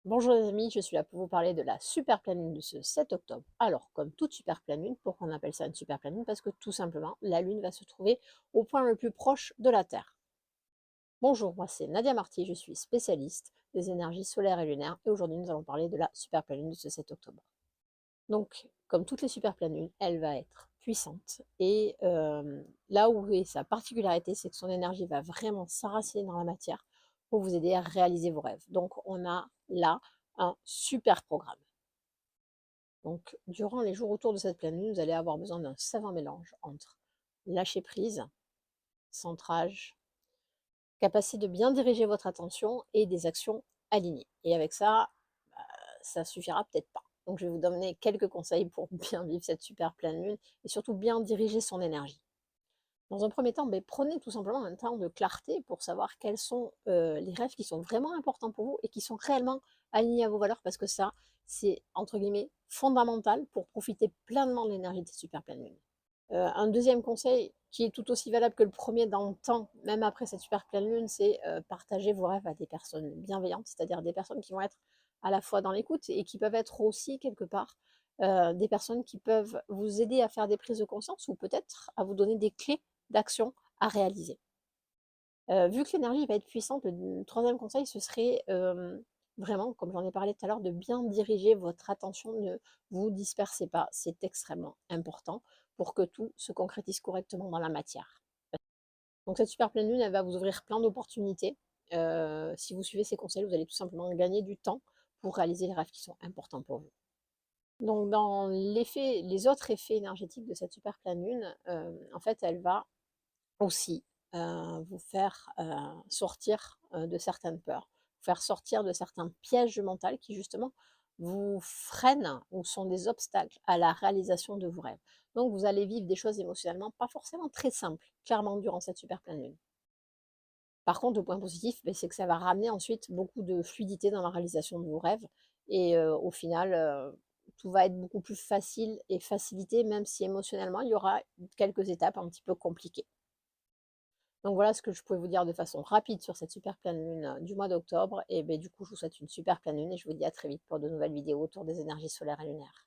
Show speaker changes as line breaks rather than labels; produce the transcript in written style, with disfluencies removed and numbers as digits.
Bonjour les amis, je suis là pour vous parler de la super pleine lune de ce 7 octobre. Alors, comme toute super pleine lune, pourquoi on appelle ça une super pleine lune? Parce que tout simplement, la lune va se trouver au point le plus proche de la Terre. Bonjour, moi c'est Nadia Marty, je suis spécialiste des énergies solaires et lunaires et aujourd'hui nous allons parler de la super pleine lune de ce 7 octobre. Donc, comme toutes les super pleines lunes, elle va être puissante et là où est sa particularité, c'est que son énergie va vraiment s'enraciner dans la matière pour vous aider à réaliser vos rêves. Donc, on a là un super programme. Donc, durant les jours autour de cette pleine lune, vous allez avoir besoin d'un savant mélange entre lâcher prise, centrage, capacité de bien diriger votre attention et des actions alignées. Et avec ça, ça suffira peut-être pas. Donc, je vais vous donner quelques conseils pour bien vivre cette super pleine lune et surtout bien diriger son énergie. Dans un premier temps, prenez tout simplement un temps de clarté pour savoir quels sont les rêves qui sont vraiment importants pour vous et qui sont réellement alignés à vos valeurs, parce que ça, c'est entre guillemets fondamental pour profiter pleinement de l'énergie de cette super pleine lune. Un deuxième conseil qui est tout aussi valable que le premier dans le temps, même après cette super pleine lune, c'est partager vos rêves à des personnes bienveillantes, c'est-à-dire des personnes qui vont être à la fois dans l'écoute et qui peuvent être aussi quelque part des personnes qui peuvent vous aider à faire des prises de conscience ou peut-être à vous donner des clés d'action à réaliser. Vu que l'énergie va être puissante, le troisième conseil, ce serait vraiment, comme j'en ai parlé tout à l'heure, de bien diriger votre attention, ne vous dispersez pas, c'est extrêmement important pour que tout se concrétise correctement dans la matière. Donc cette super pleine lune, elle va vous ouvrir plein d'opportunités. Si vous suivez ces conseils, vous allez tout simplement gagner du temps pour réaliser les rêves qui sont importants pour vous. Donc dans les autres effets énergétiques de cette super pleine lune, en fait, elle va aussi vous faire sortir de certaines peurs, vous faire sortir de certains pièges mentaux qui justement vous freinent ou sont des obstacles à la réalisation de vos rêves. Donc vous allez vivre des choses émotionnellement pas forcément très simples, clairement, durant cette super pleine lune. Par contre, le point positif, c'est que ça va ramener ensuite beaucoup de fluidité dans la réalisation de vos rêves et au final, tout va être beaucoup plus facile et facilité, même si émotionnellement, il y aura quelques étapes un petit peu compliquées. Donc voilà ce que je pouvais vous dire de façon rapide sur cette super pleine lune du mois d'octobre. Et du coup, je vous souhaite une super pleine lune et je vous dis à très vite pour de nouvelles vidéos autour des énergies solaires et lunaires.